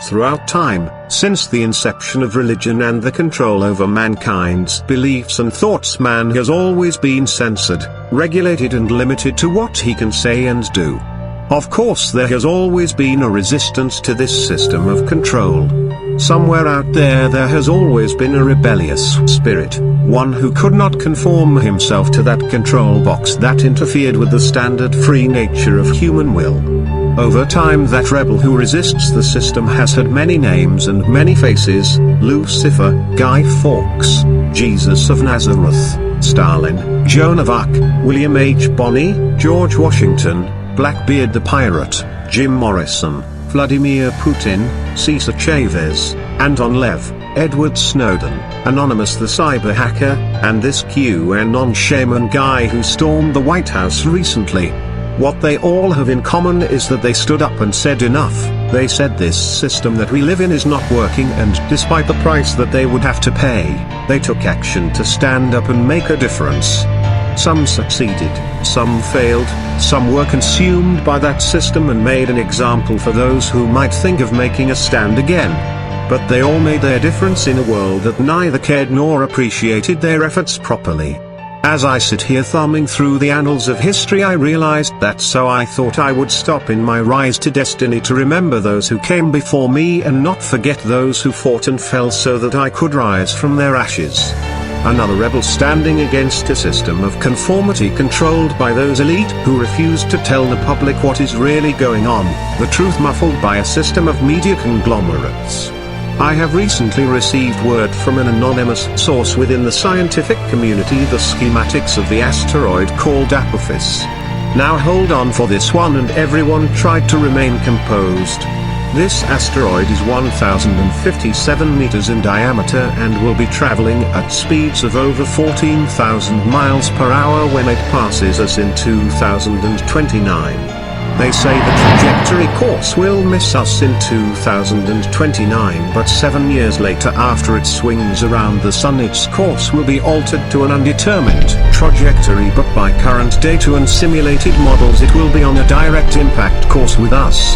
Throughout time, since the inception of religion and the control over mankind's beliefs and thoughts, man has always been censored, regulated and limited to what he can say and do. Of course, there has always been a resistance to this system of control. Somewhere out there has always been a rebellious spirit, one who could not conform himself to that control box that interfered with the standard free nature of human will. Over time, that rebel who resists the system has had many names and many faces: Lucifer, Guy Fawkes, Jesus of Nazareth, Stalin, Joan of Arc, William H. Bonney, George Washington, Blackbeard the Pirate, Jim Morrison, Vladimir Putin, Cesar Chavez, Anton Lev, Edward Snowden, Anonymous the cyber hacker, and this QAnon shaman guy who stormed the White House recently. What they all have in common is that they stood up and said enough. They said this system that we live in is not working, and despite the price that they would have to pay, they took action to stand up and make a difference. Some succeeded, some failed, some were consumed by that system and made an example for those who might think of making a stand again. But they all made their difference in a world that neither cared nor appreciated their efforts properly. As I sit here thumbing through the annals of history, I realized that, so I thought I would stop in my rise to destiny to remember those who came before me and not forget those who fought and fell so that I could rise from their ashes. Another rebel standing against a system of conformity controlled by those elite who refuse to tell the public what is really going on, the truth muffled by a system of media conglomerates. I have recently received word from an anonymous source within the scientific community, the schematics of the asteroid called Apophis. Now hold on for this one, and everyone tried to remain composed. This asteroid is 1,057 meters in diameter and will be traveling at speeds of over 14,000 miles per hour when it passes us in 2029. They say the trajectory course will miss us in 2029, but 7 years later, after it swings around the sun, its course will be altered to an undetermined trajectory, but by current data and simulated models it will be on a direct impact course with us.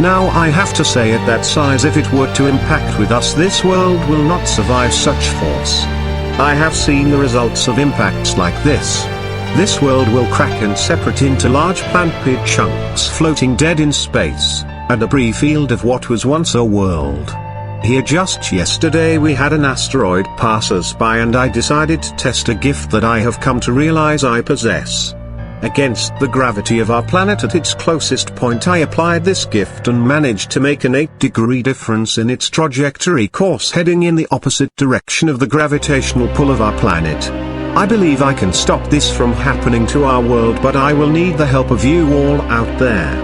Now I have to say, at that size, if it were to impact with us, this world will not survive such force. I have seen the results of impacts like this. This world will crack and separate into large plant-pid chunks floating dead in space, a debris field of what was once a world. Here just yesterday we had an asteroid pass us by, and I decided to test a gift that I have come to realize I possess. Against the gravity of our planet at its closest point, I applied this gift and managed to make an 8-degree difference in its trajectory course, heading in the opposite direction of the gravitational pull of our planet. I believe I can stop this from happening to our world, but I will need the help of you all out there.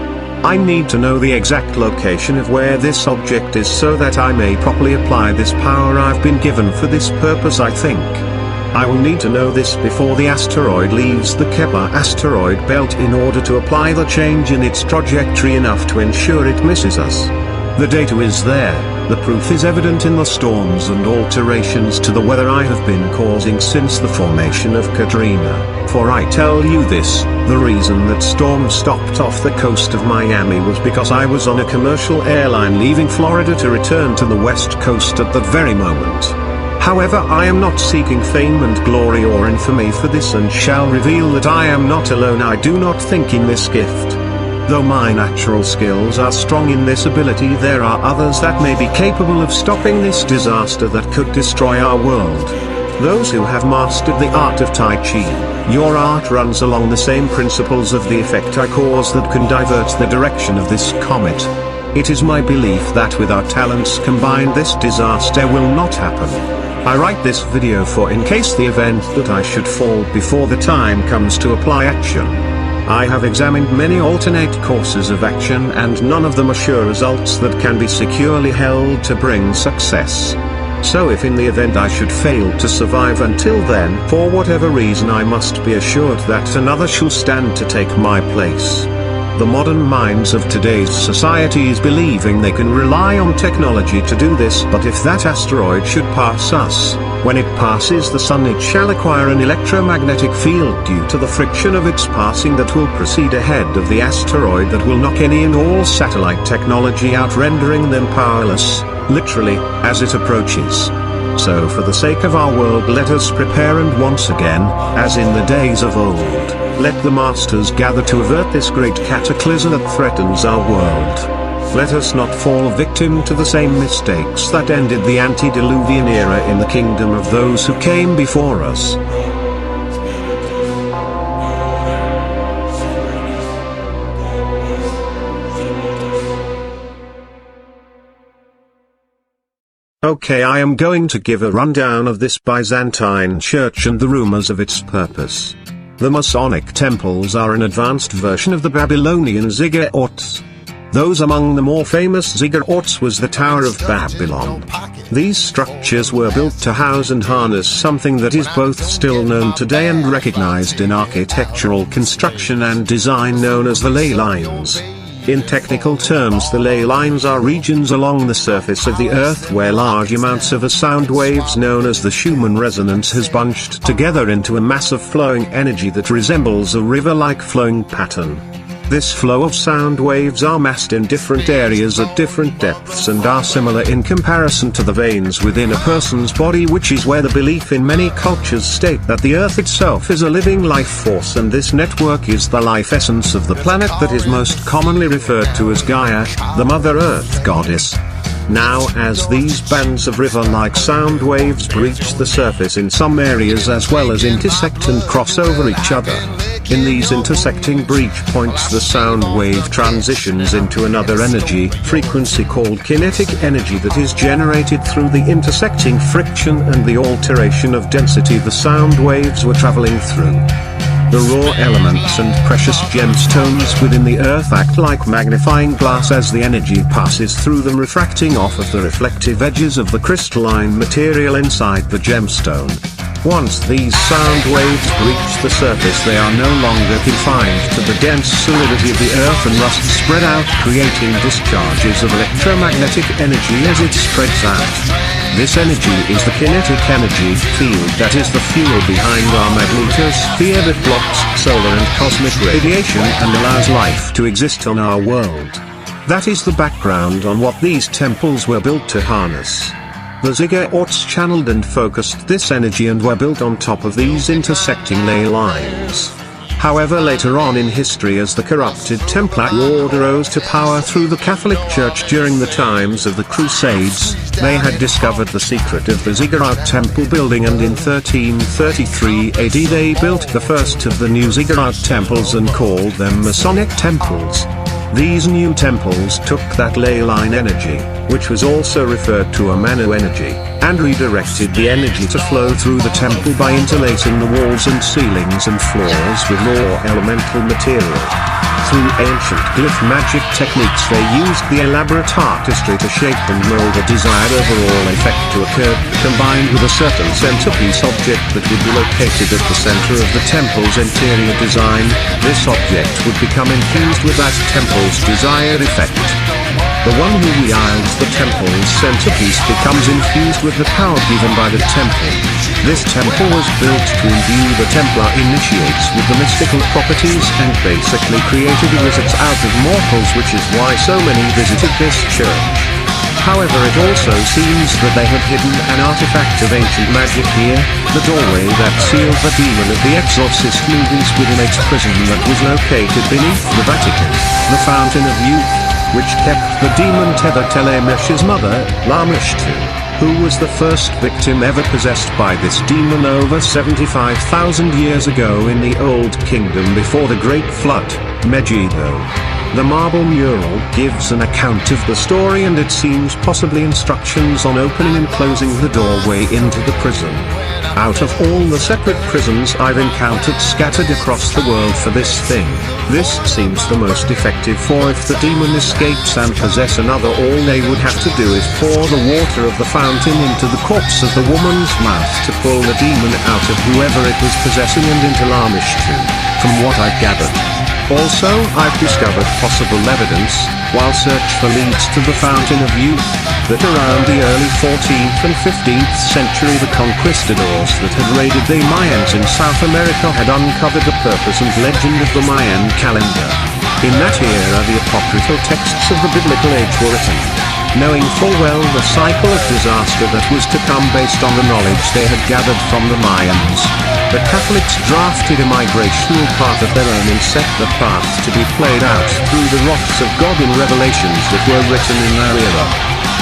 I need to know the exact location of where this object is so that I may properly apply this power I've been given for this purpose. I think I will need to know this before the asteroid leaves the Kepler asteroid belt in order to apply the change in its trajectory enough to ensure it misses us. The data is there, the proof is evident in the storms and alterations to the weather I have been causing since the formation of Katrina. For I tell you this, the reason that storm stopped off the coast of Miami was because I was on a commercial airline leaving Florida to return to the west coast at that very moment. However, I am not seeking fame and glory or infamy for this, and shall reveal that I am not alone. I do not think in this gift. Though my natural skills are strong in this ability, there are others that may be capable of stopping this disaster that could destroy our world. Those who have mastered the art of Tai Chi. Your art runs along the same principles of the effect I cause that can divert the direction of this comet. It is my belief that with our talents combined, this disaster will not happen. I write this video for in case the event that I should fall before the time comes to apply action. I have examined many alternate courses of action, and none of them assure results that can be securely held to bring success. So if in the event I should fail to survive until then, for whatever reason, I must be assured that another shall stand to take my place. The modern minds of today's society is believing they can rely on technology to do this, but if that asteroid should pass us, When it passes the Sun, it shall acquire an electromagnetic field due to the friction of its passing that will proceed ahead of the asteroid that will knock any and all satellite technology out, rendering them powerless, literally, as it approaches. So for the sake of our world, let us prepare, and once again, as in the days of old, let the masters gather to avert this great cataclysm that threatens our world. Let us not fall victim to the same mistakes that ended the antediluvian era in the kingdom of those who came before us. Okay, I am going to give a rundown of this Byzantine church and the rumors of its purpose. The Masonic temples are an advanced version of the Babylonian ziggurats. Those among the more famous ziggurats was the Tower of Babylon. These structures were built to house and harness something that is both still known today and recognized in architectural construction and design, known as the ley lines. In technical terms, the ley lines are regions along the surface of the Earth where large amounts of a sound waves known as the Schumann resonance has bunched together into a mass of flowing energy that resembles a river-like flowing pattern. This flow of sound waves are massed in different areas at different depths and are similar in comparison to the veins within a person's body, which is where the belief in many cultures state that the Earth itself is a living life force, and this network is the life essence of the planet that is most commonly referred to as Gaia, the Mother Earth goddess. Now, as these bands of river-like sound waves breach the surface in some areas as well as intersect and cross over each other, in these intersecting breach points the sound wave transitions into another energy frequency called kinetic energy that is generated through the intersecting friction and the alteration of density the sound waves were traveling through. The raw elements and precious gemstones within the Earth act like magnifying glass as the energy passes through them, refracting off of the reflective edges of the crystalline material inside the gemstone. Once these sound waves breach the surface, they are no longer confined to the dense solidity of the Earth and rust spread out, creating discharges of electromagnetic energy as it spreads out. This energy is the kinetic energy field that is the fuel behind our magnetosphere that blocks solar and cosmic radiation and allows life to exist on our world. That is the background on what these temples were built to harness. The ziggurats channeled and focused this energy and were built on top of these intersecting ley lines. However, later on in history, as the corrupted Templar order rose to power through the Catholic Church during the times of the Crusades, they had discovered the secret of the ziggurat temple building, and in 1333 AD they built the first of the new ziggurat temples and called them Masonic temples. These new temples took that ley line energy, which was also referred to as Manu energy, and redirected the energy to flow through the temple by interlacing the walls and ceilings and floors with raw elemental material. Through ancient glyph magic techniques, they used the elaborate artistry to shape and mold a desired overall effect to occur, combined with a certain centerpiece object that would be located at the center of the temple's interior design. This object would become infused with that temple's desired effect. The one who wields the temple's centerpiece becomes infused with the power given by the temple. This temple was built to imbue the Templar initiates with the mystical properties and basically created wizards out of mortals, which is why so many visited this church. However, it also seems that they had hidden an artifact of ancient magic here, the doorway that sealed the demon of the exorcist movies within its prison that was located beneath the Vatican, the Fountain of Youth, which kept the demon tethered to Lamesh's mother, Lameshtu, who was the first victim ever possessed by this demon over 75,000 years ago in the Old Kingdom before the Great Flood, Megiddo. The marble mural gives an account of the story, and it seems possibly instructions on opening and closing the doorway into the prison. Out of all the separate prisons I've encountered scattered across the world for this thing, this seems the most effective, for if the demon escapes and possess another, all they would have to do is pour the water of the fountain into the corpse of the woman's mouth to pull the demon out of whoever it was possessing and into Lameshtu. from what I've gathered. Also, I've discovered possible evidence, while search for leads to the Fountain of Youth, that around the early 14th and 15th century the conquistadors that had raided the Mayans in South America had uncovered the purpose and legend of the Mayan calendar. In that era the apocryphal texts of the biblical age were written, knowing full well the cycle of disaster that was to come based on the knowledge they had gathered from the Mayans. The Catholics drafted a migrational path of their own and set the path to be played out through the wraths of God in revelations that were written in their era.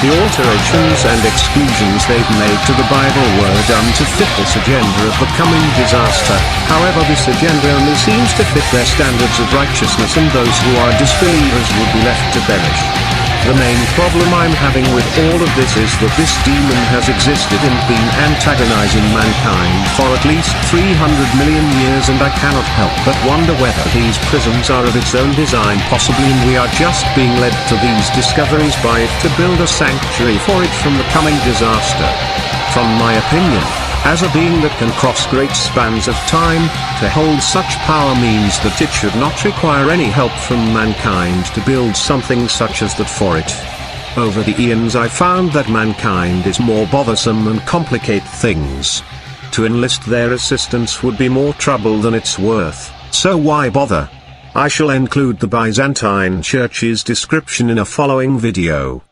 The alterations and exclusions they've made to the Bible were done to fit this agenda of the coming disaster. However, this agenda only seems to fit their standards of righteousness, and those who are disbelievers would be left to perish. The main problem I'm having with all of this is that this demon has existed and been antagonizing mankind for at least 300 million years, and I cannot help but wonder whether these prisons are of its own design possibly, and we are just being led to these discoveries by it to build a sanctuary for it from the coming disaster. From my opinion, as a being that can cross great spans of time, to hold such power means that it should not require any help from mankind to build something such as that for it. Over the eons I found that mankind is more bothersome and complicate things. To enlist their assistance would be more trouble than it's worth, so why bother? I shall include the Byzantine Church's description in a following video.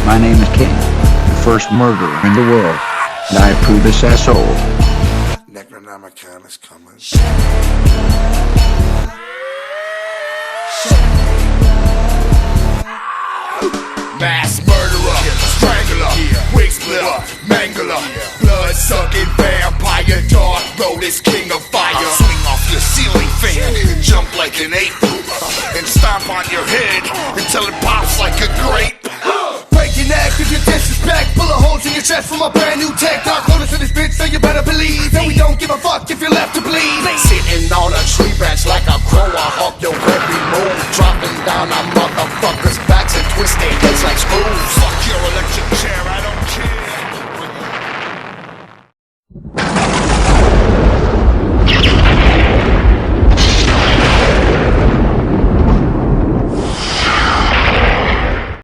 My name is King, the first murderer in the world, and I approve this asshole. Necronomicon is coming. Mass murderer, strangler, wig splitter, mangler, blood-sucking vampire, dark Lotus, king of fire. I'll swing off your ceiling fan, jump like an ape, and stomp on your head until it pops like a grape. Break your neck if you disrespect, bullet holes in your chest from a brand new tech.